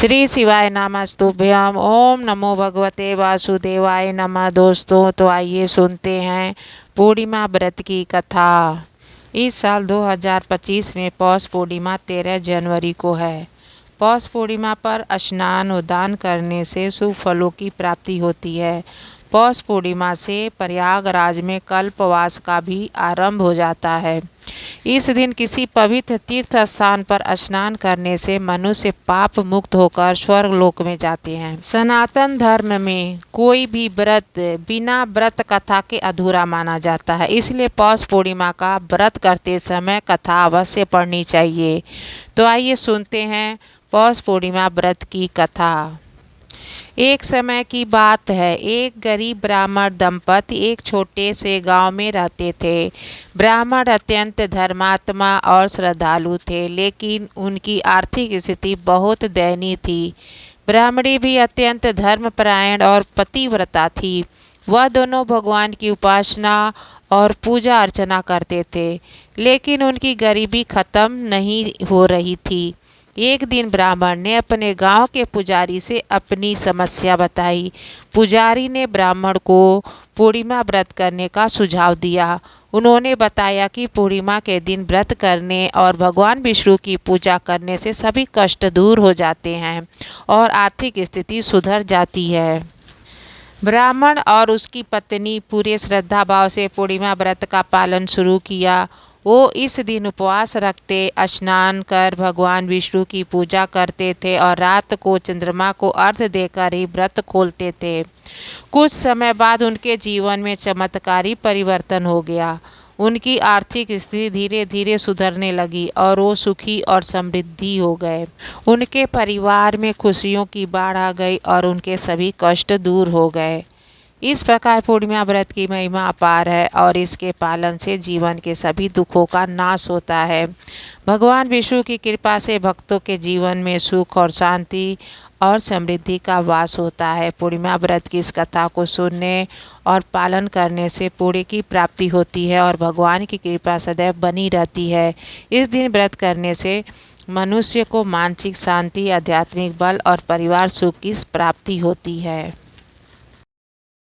श्री शिवाय नमस्तुभ्यम। ओम नमो भगवते वासुदेवाय नमः। दोस्तों, तो आइए सुनते हैं पूर्णिमा व्रत की कथा। इस साल 2025 में पौष पूर्णिमा 13 जनवरी को है। पौष पूर्णिमा पर स्नान और दान करने से शुभ फलों की प्राप्ति होती है। पौष पूर्णिमा से प्रयागराज में कल्पवास का भी आरंभ हो जाता है। इस दिन किसी पवित्र तीर्थ स्थान पर स्नान करने से मनुष्य पाप मुक्त होकर स्वर्ग लोक में जाते हैं। सनातन धर्म में कोई भी व्रत बिना व्रत कथा के अधूरा माना जाता है, इसलिए पौष पूर्णिमा का व्रत करते समय कथा अवश्य पढ़नी चाहिए। तो आइए सुनते हैं पौष पूर्णिमा व्रत की कथा। एक समय की बात है, एक गरीब ब्राह्मण दंपति एक छोटे से गांव में रहते थे। ब्राह्मण अत्यंत धर्मात्मा और श्रद्धालु थे, लेकिन उनकी आर्थिक स्थिति बहुत दयनीय थी। ब्राह्मणी भी अत्यंत धर्मपरायण और पतिव्रता थी। वह दोनों भगवान की उपासना और पूजा अर्चना करते थे, लेकिन उनकी गरीबी खत्म नहीं हो रही थी। एक दिन ब्राह्मण ने अपने गांव के पुजारी से अपनी समस्या बताई। पुजारी ने ब्राह्मण को पूर्णिमा व्रत करने का सुझाव दिया। उन्होंने बताया कि पूर्णिमा के दिन व्रत करने और भगवान विष्णु की पूजा करने से सभी कष्ट दूर हो जाते हैं और आर्थिक स्थिति सुधर जाती है। ब्राह्मण और उसकी पत्नी पूरे श्रद्धा भाव से पूर्णिमा व्रत का पालन शुरू किया। वो इस दिन उपवास रखते, स्नान कर भगवान विष्णु की पूजा करते थे और रात को चंद्रमा को अर्घ्य देकर ही व्रत खोलते थे। कुछ समय बाद उनके जीवन में चमत्कारी परिवर्तन हो गया। उनकी आर्थिक स्थिति धीरे धीरे सुधरने लगी और वो सुखी और समृद्धि हो गए। उनके परिवार में खुशियों की बाढ़ आ गई और उनके सभी कष्ट दूर हो गए। इस प्रकार पूर्णिमा व्रत की महिमा अपार है और इसके पालन से जीवन के सभी दुखों का नाश होता है। भगवान विष्णु की कृपा से भक्तों के जीवन में सुख और शांति और समृद्धि का वास होता है। पूर्णिमा व्रत की इस कथा को सुनने और पालन करने से पुण्य की प्राप्ति होती है और भगवान की कृपा सदैव बनी रहती है। इस दिन व्रत करने से मनुष्य को मानसिक शांति, आध्यात्मिक बल और परिवार सुख की प्राप्ति होती है।